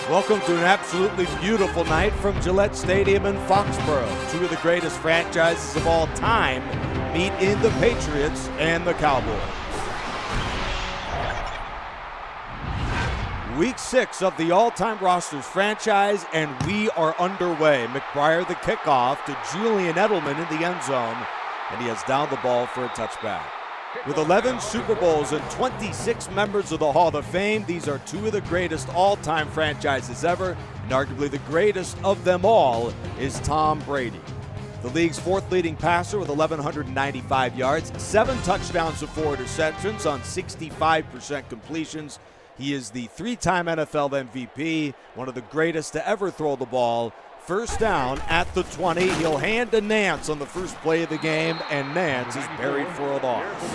Welcome to an absolutely beautiful night from Gillette Stadium in Foxborough. Two of the greatest franchises of all time meet in the Patriots and the Cowboys. Week 6 of the all-time rosters franchise, and we are underway. McBride the kickoff to Julian Edelman in the end zone, and he has down the ball for a touchback. With 11 Super Bowls and 26 members of the Hall of Fame, these are two of the greatest all-time franchises ever, and arguably the greatest of them all is Tom Brady. The league's fourth leading passer with 1,195 yards, 7 touchdowns and 4 interceptions on 65% completions. He is the 3-time NFL MVP, one of the greatest to ever throw the ball. First down at the 20. He'll hand to Nance on the first play of the game, and Nance is buried for a loss.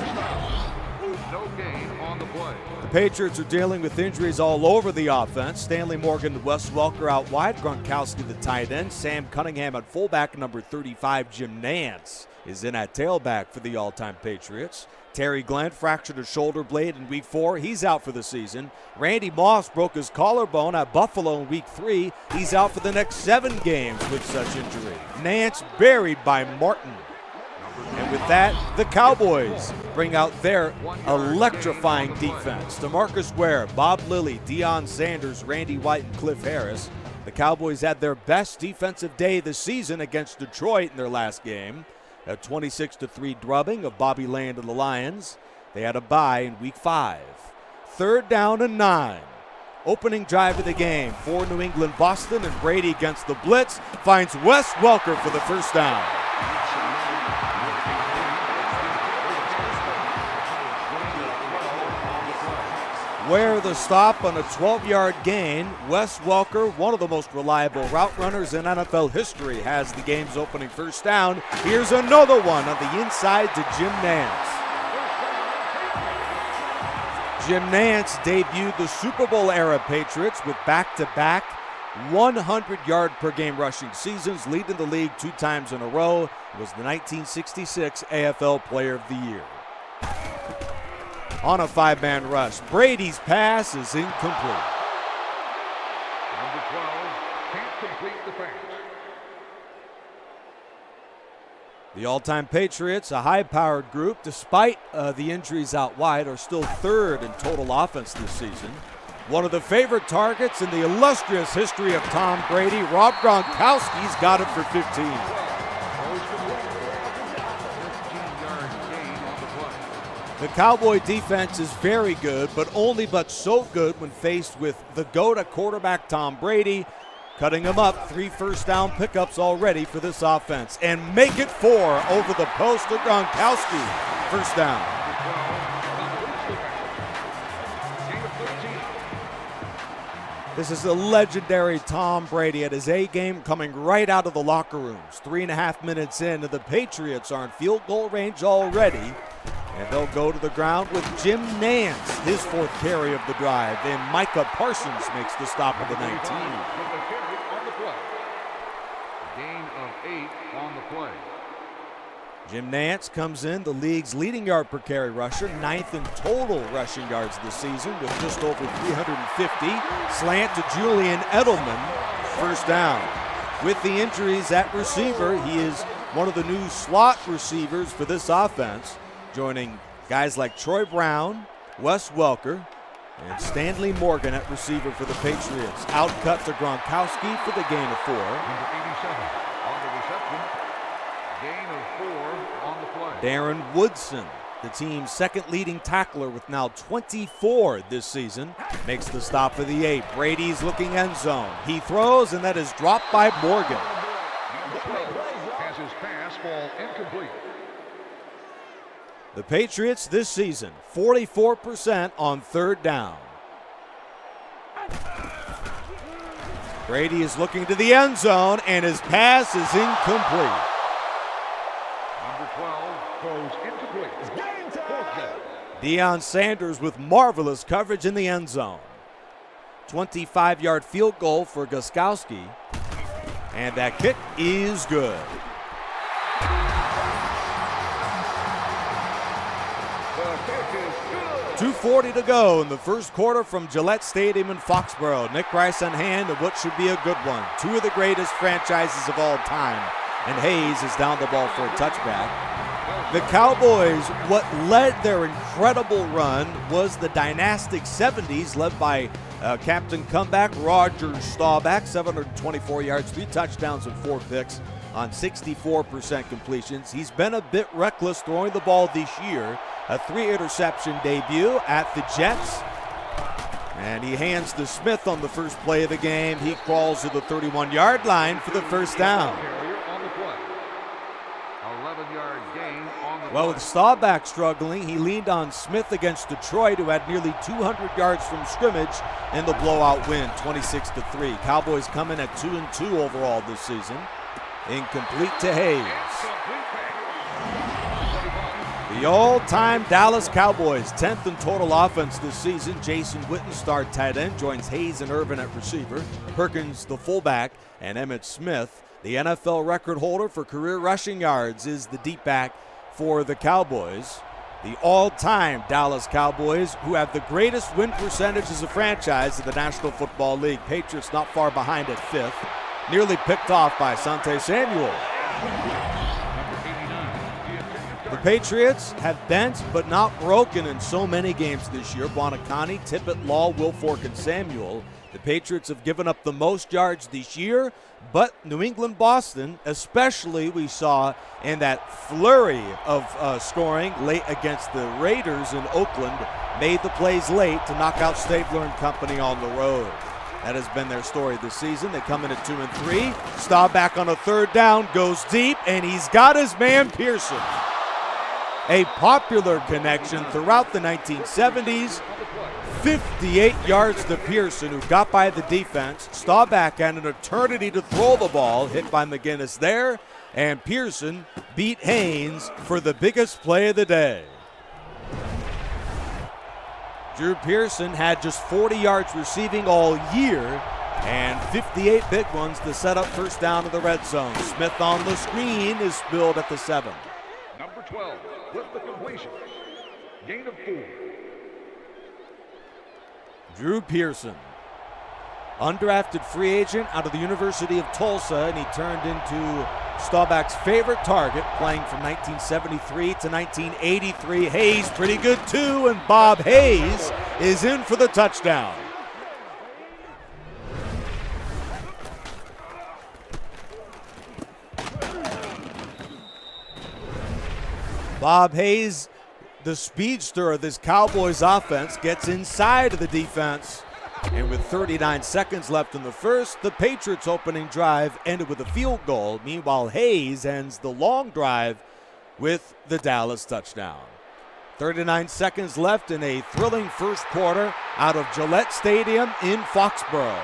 No gain on the play. The Patriots are dealing with injuries all over the offense. Stanley Morgan and Wes Welker out wide. Gronkowski the tight end. Sam Cunningham at fullback. Number 35, Jim Nance, is in at tailback for the all-time Patriots. Terry Glenn fractured a shoulder blade in week 4. He's out for the season. Randy Moss broke his collarbone at Buffalo in week 3. He's out for the next 7 games with such injury. Nance buried by Martin. And with that, the Cowboys bring out their electrifying defense. DeMarcus Ware, Bob Lilly, Deion Sanders, Randy White, and Cliff Harris. The Cowboys had their best defensive day this season against Detroit in their last game. A 26-3 drubbing of Bobby Land and the Lions. They had a bye in week 5. 3rd down and 9. Opening drive of the game for New England, Boston, and Brady against the blitz finds Wes Welker for the first down. Where the stop on a 12-yard gain. Wes Welker, one of the most reliable route runners in NFL history, has the game's opening first down. Here's another one on the inside to Jim Nance. Jim Nance debuted the Super Bowl era Patriots with back-to-back 100-yard per game rushing seasons, leading the league 2 times in a row. It was the 1966 AFL Player of the Year. On a 5-man rush, Brady's pass is incomplete. Number 12 can't complete the pass. The all-time Patriots, a high-powered group, despite the injuries out wide, are still 3rd in total offense this season. One of the favorite targets in the illustrious history of Tom Brady, Rob Gronkowski's got it for 15. The Cowboy defense is very good, but only but so good when faced with the GOAT quarterback Tom Brady. Cutting him up, 3 first-down pickups already for this offense. And make it 4 over the post to Gronkowski. First down. This is a legendary Tom Brady at his A game, coming right out of the locker rooms. 3.5 minutes in, and the Patriots are in field goal range already. And they'll go to the ground with Jim Nance, his 4th carry of the drive. Then Micah Parsons makes the stop of the 19. Gain of 8 on the play. Jim Nance comes in, the league's leading yard per carry rusher, 9th in total rushing yards this season with just over 350. Slant to Julian Edelman, first down. With the injuries at receiver, he is one of the new slot receivers for this offense, joining guys like Troy Brown, Wes Welker, and Stanley Morgan at receiver for the Patriots. Out cut to Gronkowski for the gain of 4. Number 87 on the reception. Gain of 4 on the play. Darren Woodson, the team's 2nd leading tackler with now 24 this season, makes the stop for the 8. Brady's looking end zone. He throws, and that is dropped by Morgan. Number 12 has his pass fall incomplete. The Patriots this season, 44% on 3rd down. Brady is looking to the end zone, and his pass is incomplete. Number 12 throws incomplete. Deion Sanders with marvelous coverage in the end zone. 25-yard field goal for Gronkowski, and that kick is good. 2:40 to go in the first quarter from Gillette Stadium in Foxborough. Nick Rice on hand in what should be a good one. Two of the greatest franchises of all time. And Hayes is down the ball for a touchback. The Cowboys, what led their incredible run was the dynastic 70s led by Captain Comeback Roger Staubach, 724 yards, 3 touchdowns and 4 picks on 64% completions. He's been a bit reckless throwing the ball this year. A 3-interception debut at the Jets. And he hands to Smith on the first play of the game. He crawls to the 31-yard line for the first down. Well, with Staubach struggling, he leaned on Smith against Detroit, who had nearly 200 yards from scrimmage in the blowout win, 26-3. Cowboys come in at 2-2 overall this season. Incomplete to Hayes. The all-time Dallas Cowboys, 10th in total offense this season. Jason Witten, star tight end, joins Hayes and Irvin at receiver. Perkins, the fullback, and Emmitt Smith, the NFL record holder for career rushing yards, is the deep back for the Cowboys. The all-time Dallas Cowboys, who have the greatest win percentage as a franchise in the National Football League. Patriots not far behind at 5th. Nearly picked off by Asante Samuel. The Patriots have bent but not broken in so many games this year. Buonacani, Tippett, Law, Wilfork, and Samuel. The Patriots have given up the most yards this year, but New England, Boston, especially we saw in that flurry of scoring late against the Raiders in Oakland, made the plays late to knock out Stabler and company on the road. That has been their story this season. They come in at 2-3. Staubach on a third down, goes deep, and he's got his man Pearson. A popular connection throughout the 1970s. 58 yards to Pearson, who got by the defense. Staubach had an eternity to throw the ball, hit by McGinnis there, and Pearson beat Haynes for the biggest play of the day. Drew Pearson had just 40 yards receiving all year and 58 big ones to set up first down in the red zone. Smith on the screen is spilled at the 7. Number 12 with the completion. Gain of 4. Drew Pearson, undrafted free agent out of the University of Tulsa, and he turned into Staubach's favorite target, playing from 1973 to 1983. Hayes pretty good too, and Bob Hayes is in for the touchdown. Bob Hayes, the speedster of this Cowboys offense, gets inside of the defense. And with 39 seconds left in the first, the Patriots' opening drive ended with a field goal. Meanwhile, Hayes ends the long drive with the Dallas touchdown. 39 seconds left in a thrilling first quarter out of Gillette Stadium in Foxborough.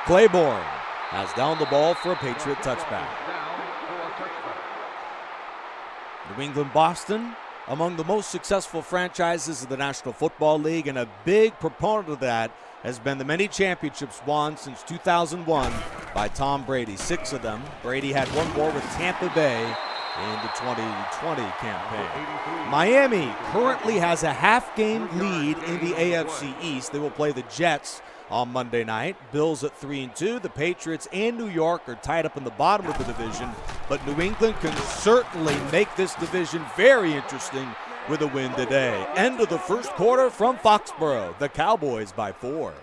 Claiborne has down the ball for a Patriot touchback. New England, Boston, among the most successful franchises of the National Football League, and a big proponent of that has been the many championships won since 2001 by Tom Brady. 6 of them. Brady had one more with Tampa Bay in the 2020 campaign. Miami currently has a half-game lead in the AFC East. They will play the Jets on Monday night. Bills at 3-2. The Patriots and New York are tied up in the bottom of the division, but New England can certainly make this division very interesting with a win today. End of the first quarter from Foxborough. The Cowboys by 4.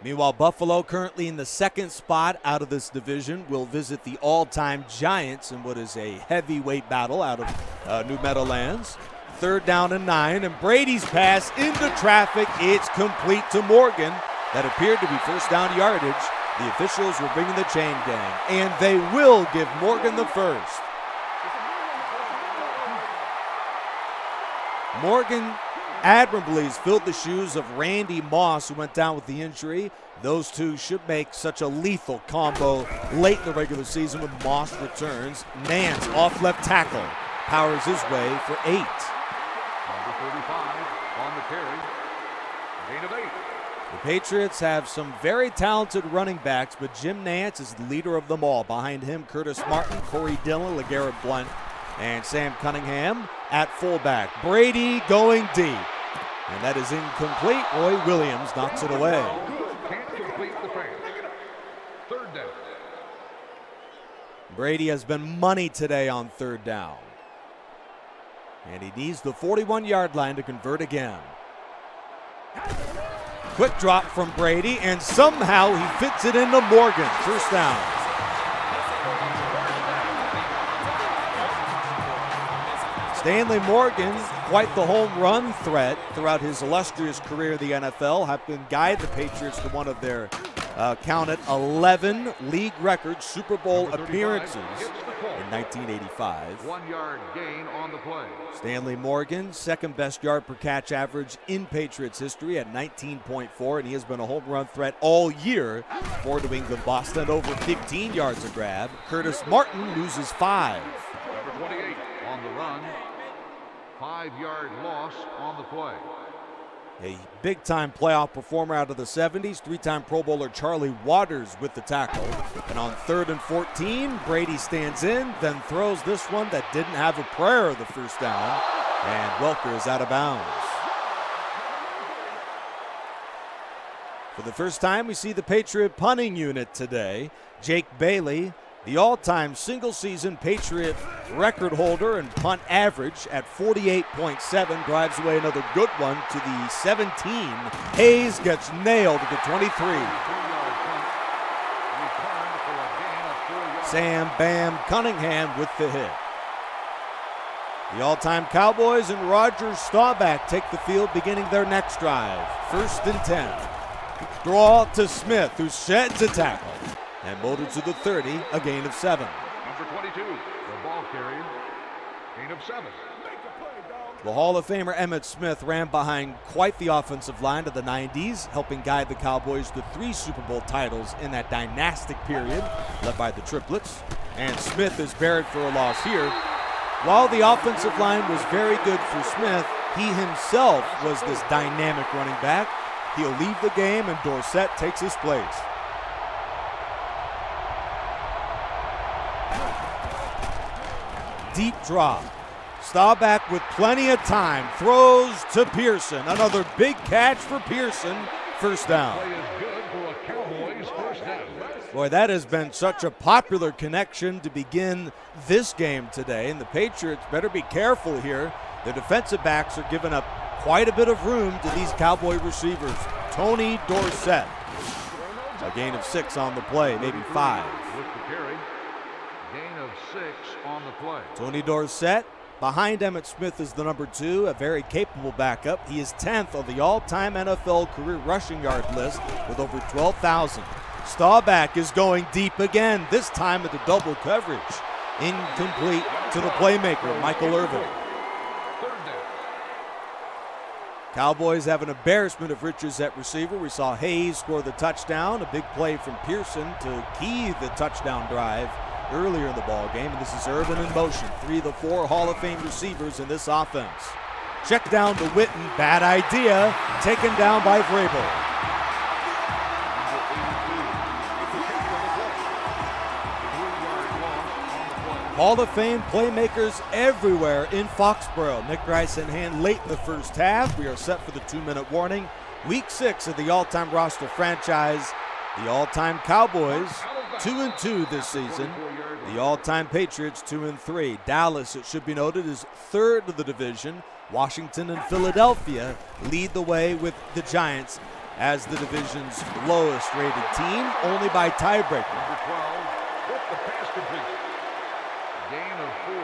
Meanwhile, Buffalo, currently in the second spot out of this division, will visit the all-time Giants in what is a heavyweight battle out of New Meadowlands. 3rd down and 9, and Brady's pass into traffic. It's complete to Morgan. That appeared to be first down yardage. The officials were bringing the chain gang, and they will give Morgan the first. Morgan admirably has filled the shoes of Randy Moss, who went down with the injury. Those two should make such a lethal combo late in the regular season when Moss returns. Nance off left tackle, powers his way for 8. Number 35 on the carry. Gain of 8. The Patriots have some very talented running backs, but Jim Nantz is the leader of them all. Behind him, Curtis Martin, Corey Dillon, LeGarrette Blount, and Sam Cunningham at fullback. Brady going deep. And that is incomplete. Roy Williams knocks it away. Can't complete the pass. Third down. Brady has been money today on third down. And he needs the 41-yard line to convert again. Quick drop from Brady, and somehow he fits it into Morgan. First down. Stanley Morgan, quite the home run threat throughout his illustrious career in the NFL, helping guide the Patriots to one of their counted 11 league record Super Bowl appearances in 1985. 1 yard gain on the play. Stanley Morgan, second best yard per catch average in Patriots history at 19.4, and he has been a home run threat all year for New England. Boston over 15 yards a grab. Curtis Martin loses 5. Number 28 on the run. 5-yard loss on the play. A big-time playoff performer out of the 70s, three-time Pro Bowler Charlie Waters with the tackle. And on 3rd and 14, Brady stands in, then throws this one that didn't have a prayer of the first down, and Welker is out of bounds. For the first time, we see the Patriot punting unit today. Jake Bailey, the all-time single-season Patriot record holder and punt average at 48.7, drives away another good one to the 17. Hayes gets nailed at the 23. Sam Bam Cunningham with the hit. The all-time Cowboys and Roger Staubach take the field beginning their next drive. 1st and 10. Draw to Smith, who sheds a tackle and motored to the 30, a gain of 7. Number 22, the ball carrier, gain of 7. The Hall of Famer Emmitt Smith ran behind quite the offensive line of the 90s, helping guide the Cowboys to 3 Super Bowl titles in that dynastic period, led by the triplets. And Smith is buried for a loss here. While the offensive line was very good for Smith, he himself was this dynamic running back. He'll leave the game, and Dorsett takes his place. Deep drop. Staubach with plenty of time. Throws to Pearson. Another big catch for Pearson. First down. Play is good for a Cowboys first down. Boy, that has been such a popular connection to begin this game today. And the Patriots better be careful here. The defensive backs are giving up quite a bit of room to these Cowboy receivers. Tony Dorsett. A gain of 6 on the play, maybe 5. With the carry. Gain of 6 on the play. Tony Dorsett, behind Emmitt Smith, is the number 2, a very capable backup. He is 10th on the all-time NFL career rushing yard list with over 12,000. Staubach is going deep again, this time at the double coverage. Incomplete to the playmaker, Michael Irvin. Cowboys have an embarrassment of riches at receiver. We saw Hayes score the touchdown, a big play from Pearson to key the touchdown drive earlier in the ball game, and this is Irvin in motion. 3 of the 4 Hall of Fame receivers in this offense. Check down to Witten, bad idea, taken down by Vrabel. Hall of Fame playmakers everywhere in Foxborough. Nick Rice in hand late in the first half. We are set for the 2-minute warning. Week 6 of the all-time roster franchise. The all-time Cowboys 2-2 this season. The all-time Patriots 2-3. Dallas, it should be noted, is 3rd of the division. Washington and Philadelphia lead the way with the Giants as the division's lowest rated team, only by tiebreaker. Number 12 with the pass completion. Gain of 4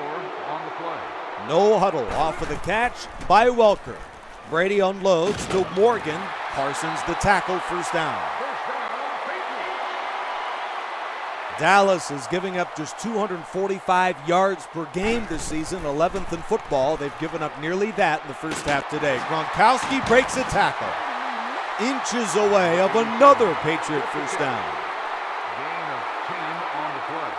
on the play. No huddle off of the catch by Welker. Brady unloads to Morgan. Parsons the tackle, first down. Dallas is giving up just 245 yards per game this season, 11th in football. They've given up nearly that in the first half today. Gronkowski breaks a tackle. Inches away of another Patriot first down. Gain of 10 on the play.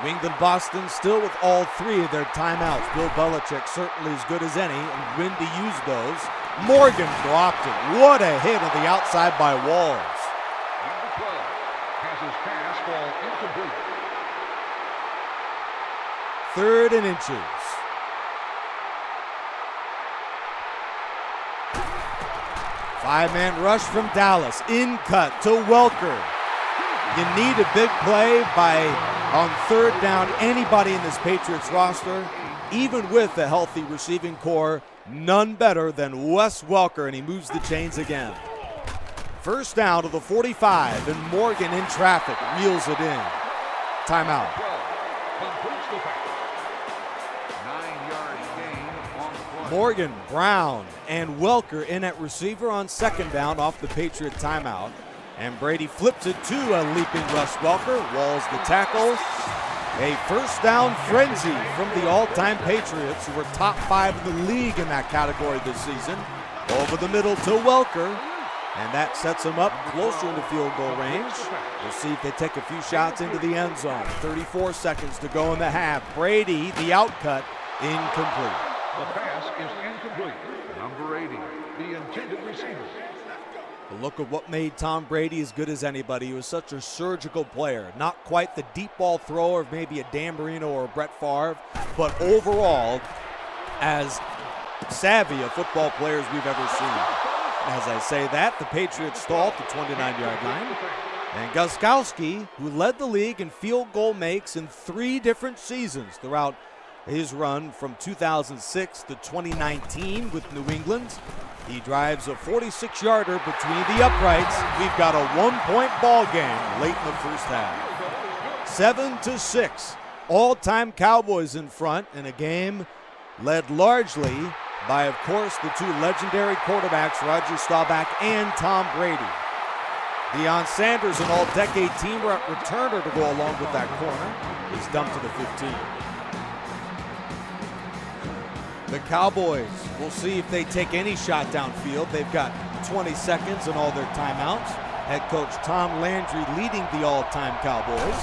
New England, Boston still with all 3 of their timeouts. Bill Belichick certainly as good as any and when to use those. Morgan dropped it. What a hit on the outside by Walls. Number 12 has his pass fall incomplete. 3rd and inches. Five-man rush from Dallas. In cut to Welker. You need a big play on 3rd down. Anybody in this Patriots roster, even with a healthy receiving core, none better than Wes Welker, and he moves the chains again. 1st down to the 45, and Morgan in traffic reels it in. Timeout. Completes the pass. 9-yard gain on the play. Morgan, Brown, and Welker in at receiver on 2nd down off the Patriot timeout. And Brady flips it to a leaping Wes Welker. Walls the tackle. A 1st down frenzy from the all-time Patriots, who were top 5 in the league in that category this season. Over the middle to Welker. And that sets them up closer to field goal range. We'll see if they take a few shots into the end zone. 34 seconds to go in the half. Brady, the outcut, incomplete. The pass is incomplete. Number 80, the intended receiver. But look at what made Tom Brady as good as anybody. He was such a surgical player. Not quite the deep ball thrower of maybe a Dan Marino or a Brett Favre, but overall, as savvy a football player as we've ever seen. As I say that, the Patriots stall at the 29-yard line. And Gostkowski, who led the league in field goal makes in 3 different seasons throughout his run from 2006 to 2019 with New England. He drives a 46-yarder between the uprights. We've got a 1-point ball game late in the first half. 7-6. All-time Cowboys in front in a game led largely by, of course, the 2 legendary quarterbacks, Roger Staubach and Tom Brady. Deion Sanders, an all-decade team returner to go along with that corner, is dumped to the 15. The Cowboys, we'll see if they take any shot downfield. They've got 20 seconds in all their timeouts. Head coach Tom Landry leading the all-time Cowboys.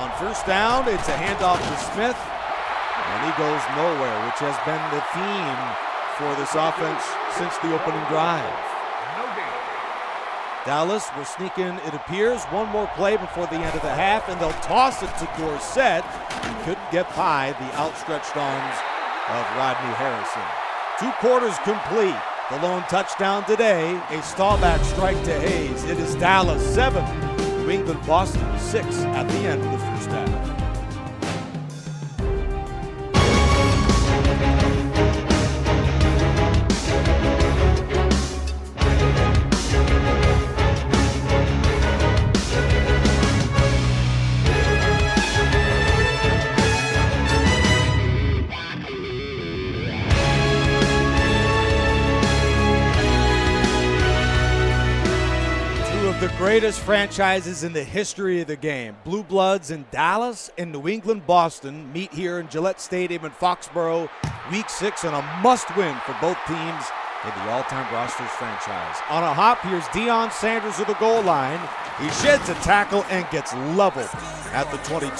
On 1st down, it's a handoff to Smith, and he goes nowhere, which has been the theme for this offense since the opening drive. Dallas will sneak in, it appears, one more play before the end of the half, and they'll toss it to Dorsett. He couldn't get by the outstretched arms of Rodney Harrison. 2 quarters complete. The lone touchdown today, a Staubach strike to Hayes. It is Dallas 7, New England Boston 6 at the end of the first half. The greatest franchises in the history of the game. Blue Bloods in Dallas and New England Boston meet here in Gillette Stadium in Foxborough, Week 6, and a must-win for both teams in the all-time rosters franchise. On a hop, here's Deion Sanders at the goal line. He sheds a tackle and gets leveled at the 22.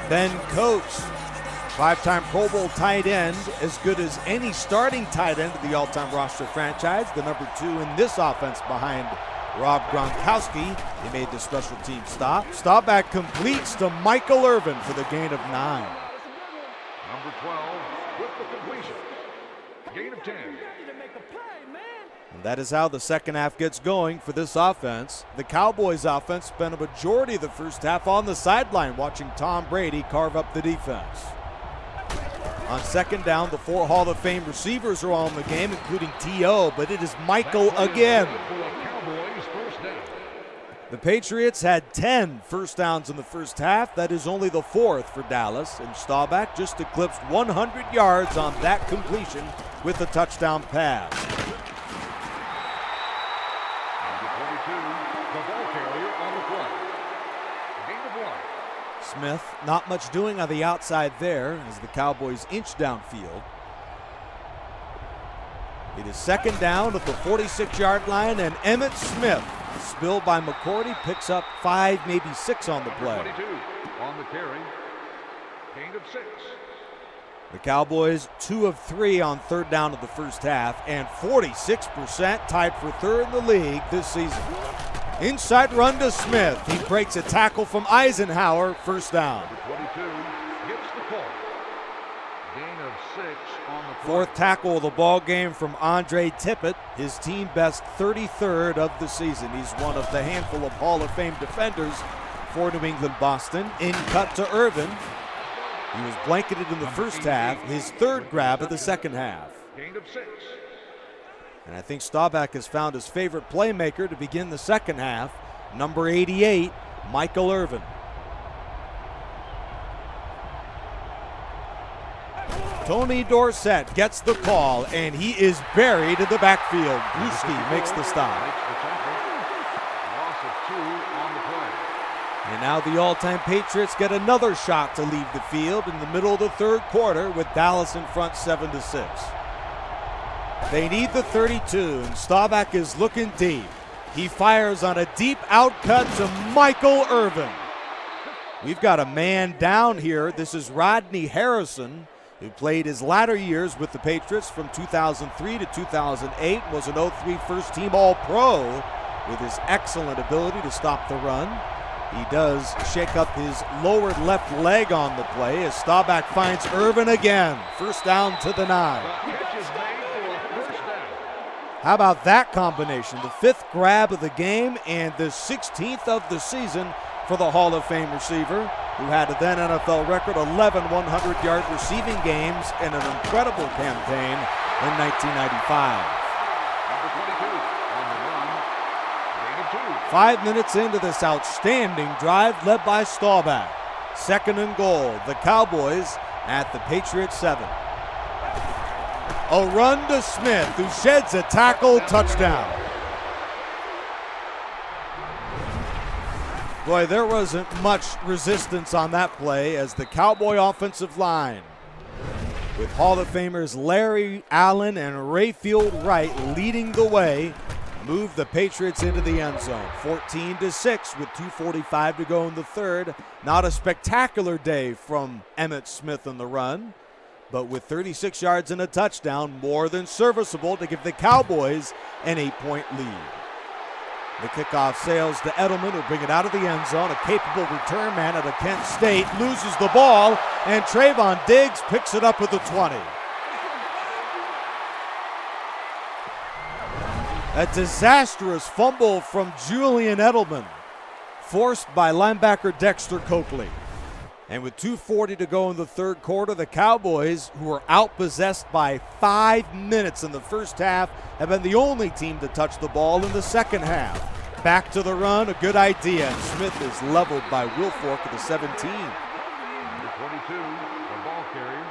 Ben Coates, 5-time Pro Bowl tight end, as good as any starting tight end of the all-time roster franchise, the number 2 in this offense behind Rob Gronkowski. He made the special team stop. Staubach completes to Michael Irvin for the gain of 9. Number 12 with the completion. Gain of 10. And that is how the second half gets going for this offense. The Cowboys offense spent a majority of the first half on the sideline watching Tom Brady carve up the defense. On 2nd down, the 4 Hall of Fame receivers are all in the game, including T.O., but it is Michael again. The Patriots had 10 first downs in the first half. That is only the 4th for Dallas, and Staubach just eclipsed 100 yards on that completion with a touchdown pass. Number 22, the ball carrier on the play. Gain of 1. Smith, not much doing on the outside there as the Cowboys inch downfield. It is 2nd down at the 46-yard line, and Emmitt Smith, spilled by McCourty, picks up 5, maybe 6 on the play. 22 on the carry. Gain of 6. The Cowboys 2 of 3 on third down of the first half and 46%, tied for third in the league this season. Inside run to Smith. He breaks a tackle from Eisenhower, first down. Number 22 gets the call. Gain of 6 on the play. Fourth tackle of the ball game from Andre Tippett, his team best 33rd of the season. He's one of the handful of Hall of Fame defenders for New England Boston. In cut to Irvin. He was blanketed in the first half, his third grab of the second half. Gain of 6. And I think Staubach has found his favorite playmaker to begin the second half, number 88, Michael Irvin. Tony Dorsett gets the call, and he is buried in the backfield. Bruschi makes the stop. Loss of 2 on the play. And now the all-time Patriots get another shot to leave the field in the middle of the third quarter with Dallas in front 7-6. They need the 32, and Staubach is looking deep. He fires on a deep outcut to Michael Irvin. We've got a man down here. This is Rodney Harrison, who played his latter years with the Patriots from 2003 to 2008, was an 03 first-team All-Pro with his excellent ability to stop the run. He does shake up his lower left leg on the play as Staubach finds Irvin again. First down to the 9. How about that combination? The 5th grab of the game and the 16th of the season for the Hall of Fame receiver, who had a then NFL record 11 100-yard receiving games and an incredible campaign in 1995. Number 22 on the run. Gain of 2. 5 minutes into this outstanding drive led by Staubach. Second and goal. The Cowboys at the Patriots 7. A run to Smith, who sheds a tackle, touchdown. Boy, there wasn't much resistance on that play as the Cowboy offensive line, with Hall of Famers Larry Allen and Rayfield Wright leading the way, moved the Patriots into the end zone. 14-6 with 2:45 to go in the third. Not a spectacular day from Emmitt Smith on the run, but with 36 yards and a touchdown, more than serviceable to give the Cowboys an 8-point lead. The kickoff sails to Edelman, who'll bring it out of the end zone. A capable return man out of Kent State loses the ball, and Trayvon Diggs picks it up at the 20. A disastrous fumble from Julian Edelman, forced by linebacker Dexter Coakley. And with 2:40 to go in the third quarter, the Cowboys, who were outpossessed by 5 minutes in the first half, have been the only team to touch the ball in the second half. Back to the run, a good idea, and Smith is leveled by Wilfork at the 17. Number 22, the ball carrier.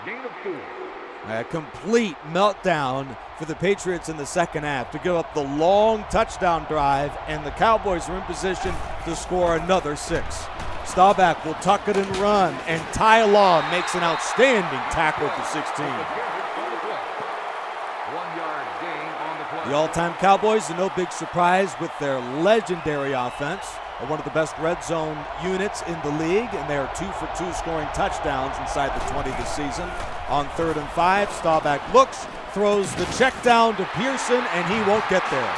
Gain of 4. A complete meltdown for the Patriots in the second half to give up the long touchdown drive, and the Cowboys are in position to score another 6. Staubach will tuck it and run, and Ty Law makes an outstanding tackle at the 16. 1 yard gain on the play. The all-time Cowboys are no big surprise with their legendary offense, are one of the best red zone units in the league, and they are 2 for 2 scoring touchdowns inside the 20 this season. On 3rd and 5, Staubach looks, throws the check down to Pearson, and he won't get there.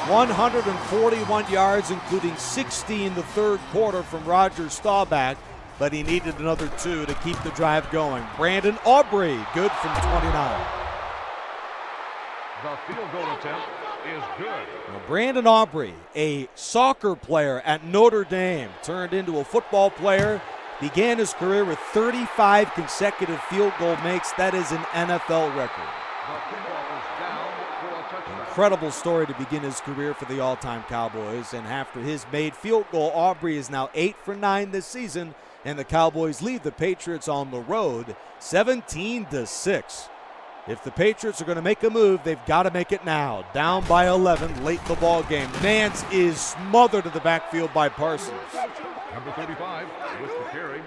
141 yards, including 60 in the third quarter from Roger Staubach, but he needed another 2 to keep the drive going. Brandon Aubrey, good from 29. The field goal attempt is good. Now, Brandon Aubrey, a soccer player at Notre Dame, turned into a football player, began his career with 35 consecutive field goal makes. That is an NFL record. The kickoff is down for a touchdown. Incredible story to begin his career for the all-time Cowboys, and after his made field goal, Aubrey is now 8 for 9 this season, and the Cowboys lead the Patriots on the road 17-6. If the Patriots are going to make a move, they've got to make it now. Down by 11 late in the ball game. Nance is smothered in the backfield by Parsons. Number 35 with the carry.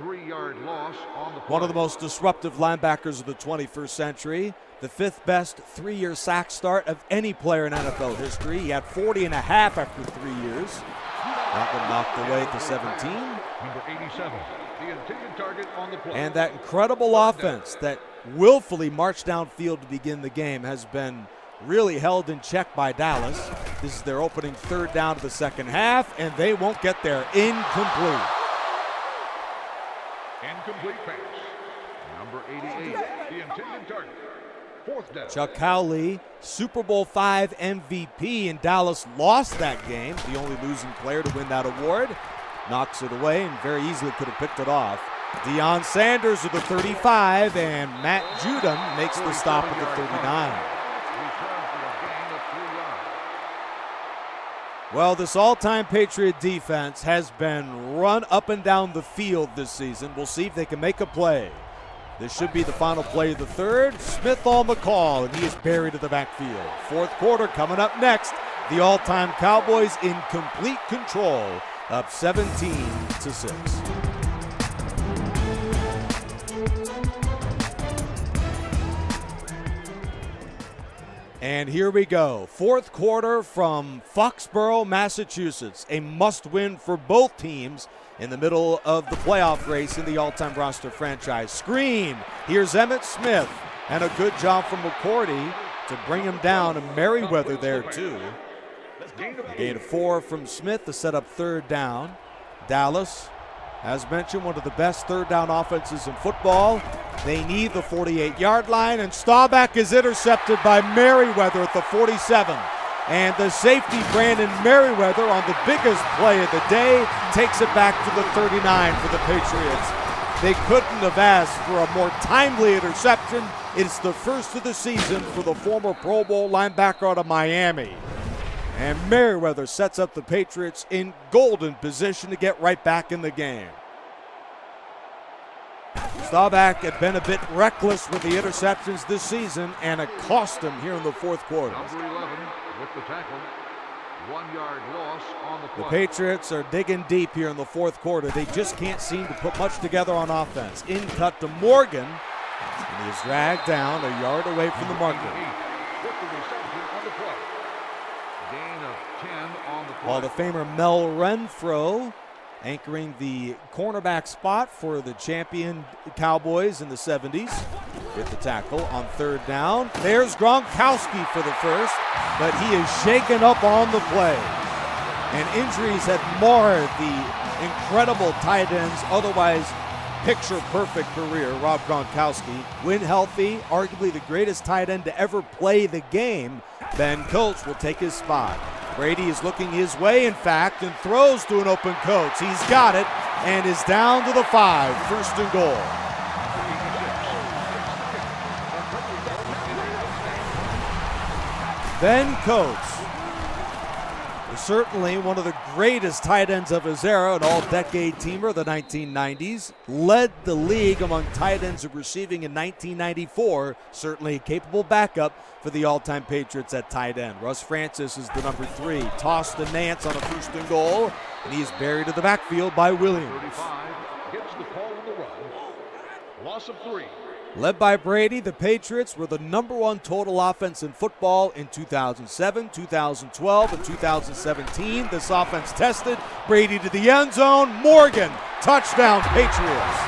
3-yard loss on the play. One of the most disruptive linebackers of the 21st century. The 5th best 3-year sack start of any player in NFL history. He had 40 and a half after 3 years. That one knocked away at the 17. Number 87, the intended target on the play. And that incredible offense that willfully marched downfield to begin the game has been really held in check by Dallas. This is their opening 3rd down of the second half, and they won't get there. Incomplete. Incomplete pass. Number 88, the intended target. 4th down. Chuck Howley, Super Bowl V MVP, and Dallas lost that game. The only losing player to win that award. Knocks it away and very easily could have picked it off. Deion Sanders with the 35, and Matt Judon makes the stop at the 39. Well, this all-time Patriot defense has been run up and down the field this season. We'll see if they can make a play. This should be the final play of the 3rd. Smith on the call, and he is buried in the backfield. 4th quarter coming up next. The all-time Cowboys in complete control, up 17-6. And here we go. 4th quarter from Foxborough, Massachusetts. A must-win for both teams in the middle of the playoff race in the all-time roster franchise. Screen. Here's Emmitt Smith. And a good job from McCourty to bring him down. And Merriweather there, too. A gain of 4 from Smith to set up 3rd down. Dallas, as mentioned, one of the best 3rd down offenses in football. They need the 48-yard line, and Staubach is intercepted by Merriweather at the 47. And the safety, Brandon Merriweather, on the biggest play of the day, takes it back to the 39 for the Patriots. They couldn't have asked for a more timely interception. It's the first of the season for the former Pro Bowl linebacker out of Miami. And Merriweather sets up the Patriots in golden position to get right back in the game. Staubach had been a bit reckless with the interceptions this season, and it cost him here in the 4th quarter. Number 11 with the tackle. 1-yard loss on the play. The Patriots are digging deep here in the 4th quarter. They just can't seem to put much together on offense. In cut to Morgan, and he is dragged down a yard away from the marker. With the reception on the play. Gain of 10 on the play. Hall of Famer Mel Renfro anchoring the cornerback spot for the champion Cowboys in the 70s with the tackle on 3rd down. There's Gronkowski for the first, but he is shaken up on the play. And injuries had marred the incredible tight end's otherwise picture-perfect career, Rob Gronkowski. When healthy, arguably the greatest tight end to ever play the game, Ben Coates will take his spot. Brady is looking his way, in fact, and throws to an open Coates. He's got it and is down to the 5, 1st and goal. Ben Coates was certainly one of the greatest tight ends of his era, an all-decade teamer of the 1990s, led the league among tight ends of receiving in 1994, certainly a capable backup for the all-time Patriots at tight end. Russ Francis is the number 3, tossed to Nance on a 1st and goal, and he is buried in the backfield by Williams. 35 gets the call on the run. Loss of 3. Led by Brady, the Patriots were the number 1 total offense in football in 2007, 2012, and 2017. This offense tested. Brady to the end zone. Morgan, touchdown Patriots.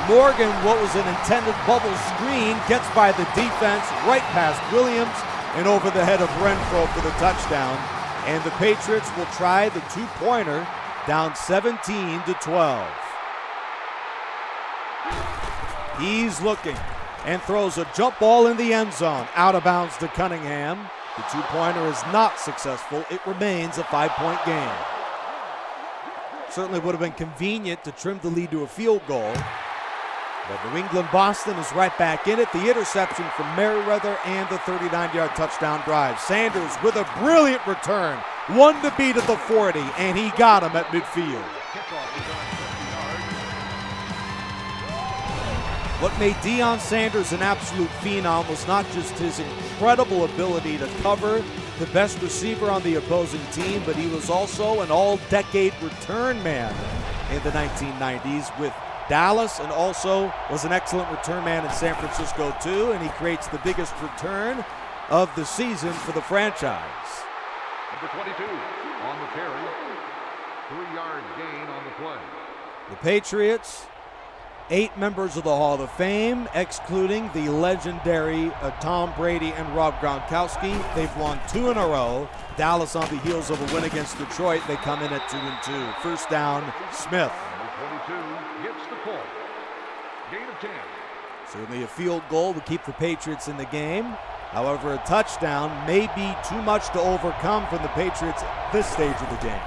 Morgan, what was an intended bubble screen, gets by the defense, right past Williams, and over the head of Renfro for the touchdown. And the Patriots will try the 2-pointer, down 17-12. He's looking and throws a jump ball in the end zone, out of bounds to Cunningham. The 2-pointer is not successful. It remains a 5-point game. Certainly would have been convenient to trim the lead to a field goal. But New England-Boston is right back in it. The interception from Merriweather and the 39-yard touchdown drive. Sanders with a brilliant return. One to beat at the 40, and he got him at midfield. What made Deion Sanders an absolute phenom was not just his incredible ability to cover the best receiver on the opposing team, but he was also an all-decade return man in the 1990s with Dallas, and also was an excellent return man in San Francisco too, and he creates the biggest return of the season for the franchise. Number 22 on the carry. 3-yard gain on the play. The Patriots, 8 members of the Hall of Fame, excluding the legendary Tom Brady and Rob Gronkowski. They've won 2 in a row. Dallas on the heels of a win against Detroit. They come in at 2-2. First down, Smith. Number 22 gets the call. Gain of 10. Certainly a field goal would keep the Patriots in the game. However, a touchdown may be too much to overcome from the Patriots at this stage of the game.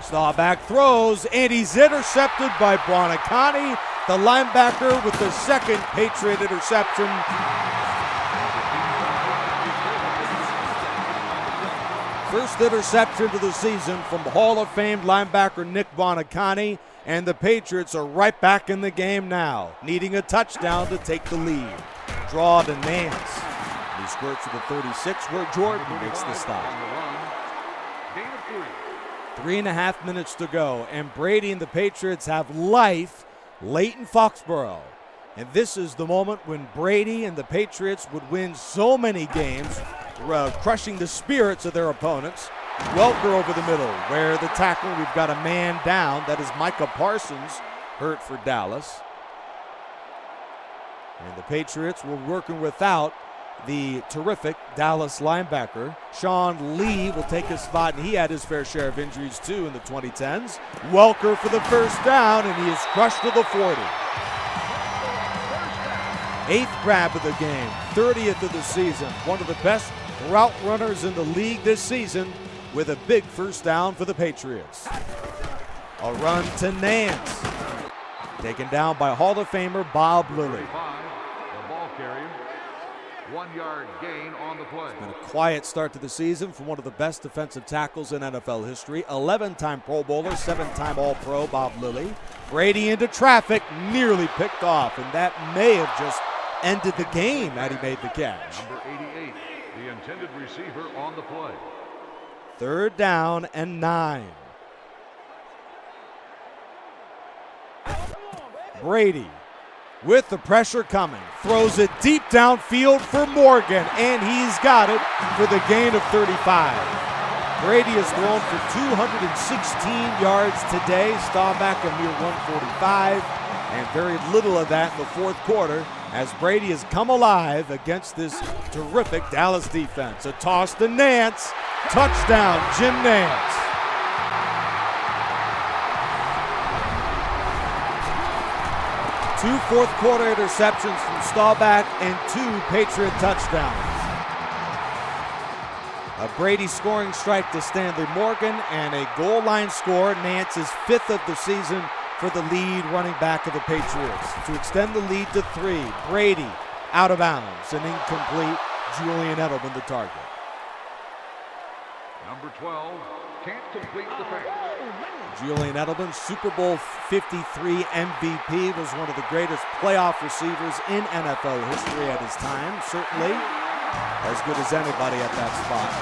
Staubach throws, and he's intercepted by Buonacani, the linebacker, with the second Patriot interception. First interception of the season from Hall of Fame linebacker Nick Buonacani, and the Patriots are right back in the game now, needing a touchdown to take the lead. Draw to Nance. He squirts to the 36 where Jordan makes the stop. 3.5 minutes to go, and Brady and the Patriots have life late in Foxborough. And this is the moment when Brady and the Patriots would win so many games, crushing the spirits of their opponents. Welker over the middle, where the tackle, we've got a man down. That is Micah Parsons, hurt for Dallas. And the Patriots were working without the terrific Dallas linebacker. Sean Lee will take his spot, and he had his fair share of injuries too in the 2010s. Welker for the first down, and he is crushed to the 40. 8th grab of the game, 30th of the season. One of the best route runners in the league this season with a big first down for the Patriots. A run to Nance. Taken down by Hall of Famer Bob Lilly. The ball carrier. 1-yard gain on the play. It's been a quiet start to the season from one of the best defensive tackles in NFL history. 11-time Pro Bowler, 7-time All-Pro Bob Lilly. Brady into traffic, nearly picked off, and that may have just ended the game had he made the catch. Number 88, the intended receiver on the play. 3rd down and 9. Brady, with the pressure coming, throws it deep downfield for Morgan, and he's got it for the gain of 35. Brady has thrown for 216 yards today. Staubach a mere 145, and very little of that in the 4th quarter as Brady has come alive against this terrific Dallas defense. A toss to Nance. Touchdown, Jim Nance. Two 4th quarter interceptions from Staubach and 2 Patriot touchdowns. A Brady scoring strike to Stanley Morgan and a goal line score. Nance's 5th of the season for the lead running back of the Patriots. To extend the lead to 3, Brady out of bounds and incomplete. Julian Edelman the target. Number 12 can't complete the pass. Julian Edelman, Super Bowl 53 MVP, was one of the greatest playoff receivers in NFL history at his time. Certainly as good as anybody at that spot.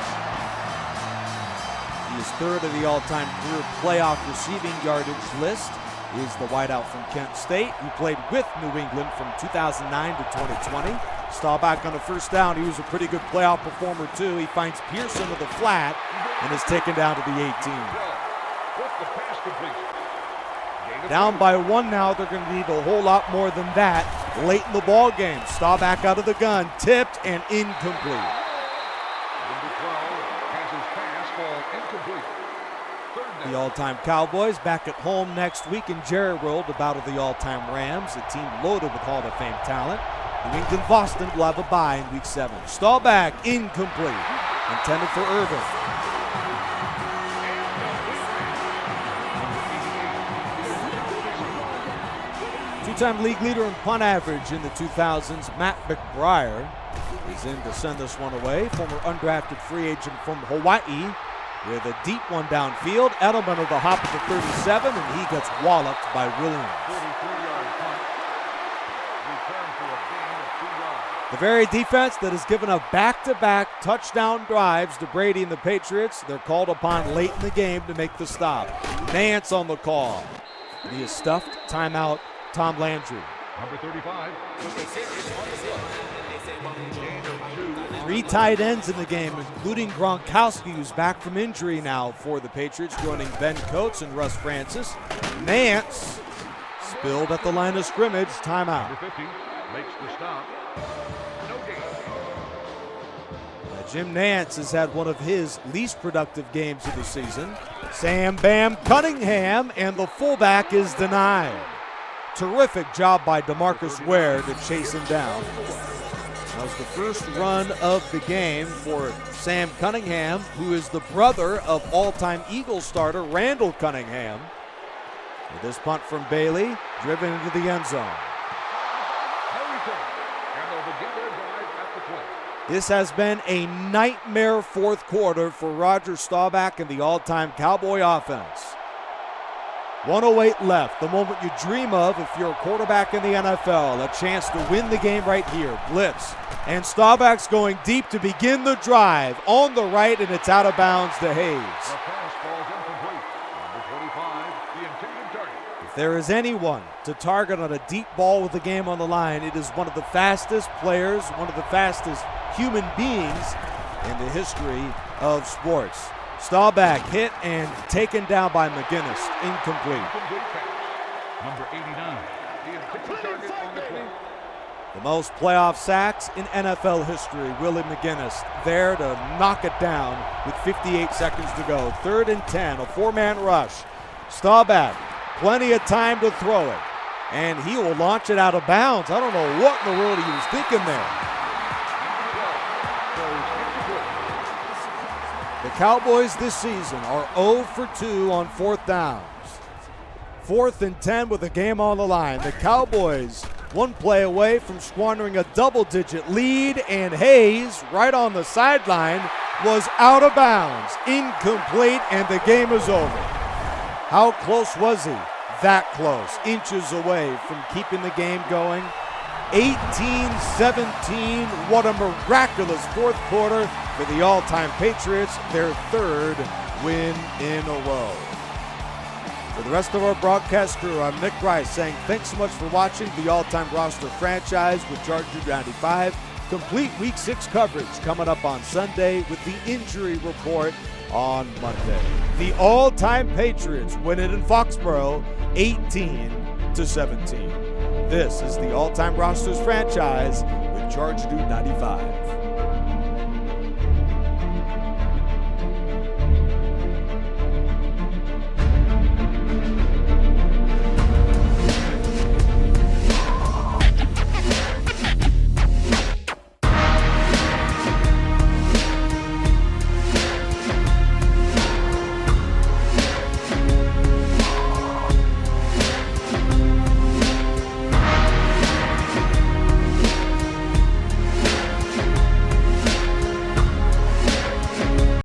He is 3rd of the all-time career playoff receiving yardage list. He is the wideout from Kent State, who played with New England from 2009 to 2020. Staubach on the first down. He was a pretty good playoff performer too. He finds Pearson to the flat and is taken down to the 18. Down by 1 now. They're going to need a whole lot more than that late in the ball game. Staubach out of the gun, tipped and incomplete. Number 12 has his pass fall incomplete. The all-time Cowboys back at home next week in Jerry World, about of the all-time Rams, a team loaded with Hall of Fame talent. New England Boston will have a bye in Week 7. Staubach incomplete, intended for Irvin. Two-time league leader in punt average in the 2000s, Matt McBriar, is in to send this one away. Former undrafted free agent from Hawaii with a deep one downfield. Edelman of the hop at the 37, and he gets walloped by Williams. 43-yard punt. Return for a gain of 2 yards. The very defense that has given up back-to-back touchdown drives to Brady and the Patriots, they're called upon late in the game to make the stop. Nance on the call. He is stuffed. Timeout, Tom Landry. Number 35. 3 tight ends in the game, including Gronkowski, who's back from injury now for the Patriots, joining Ben Coates and Russ Francis. Nance spilled at the line of scrimmage. Timeout. Number 50 makes the stop. No gain. Jim Nance has had one of his least productive games of the season. Sam Bam Cunningham, and the fullback is denied. Terrific job by DeMarcus Ware to chase him down. That was the first run of the game for Sam Cunningham, who is the brother of all-time Eagles starter Randall Cunningham. With this punt from Bailey, driven into the end zone. This has been a nightmare fourth quarter for Roger Staubach and the all-time Cowboy offense. 1:08 left, the moment you dream of if you're a quarterback in the NFL, a chance to win the game right here. Blitz, and Staubach's going deep to begin the drive. On the right, and it's out of bounds to Hayes. The pass falls incomplete. Number 25, the intended target. If there is anyone to target on a deep ball with the game on the line, it is one of the fastest players, one of the fastest human beings in the history of sports. Staubach hit and taken down by McGinnis. Incomplete. Number 89, the intended target on the play. The most playoff sacks in NFL history. Willie McGinnis there to knock it down with 58 seconds to go. 3rd and 10, a 4-man rush. Staubach, plenty of time to throw it. And he will launch it out of bounds. I don't know what in the world he was thinking there. The Cowboys this season are 0 for 2 on 4th downs. 4th and 10 with a game on the line. The Cowboys one play away from squandering a double-digit lead, and Hayes, right on the sideline, was out of bounds. Incomplete, and the game is over. How close was he? That close. Inches away from keeping the game going. 18-17. What a miraculous fourth quarter for the all-time Patriots, their 3rd win in a row. For the rest of our broadcast crew, I'm Nick Rice saying thanks so much for watching the All-Time Roster franchise with Charger 95. Complete Week 6 coverage coming up on Sunday with the injury report on Monday. The all-time Patriots win it in Foxborough, 18-17. This is the All-Time Rosters franchise with Charger 95.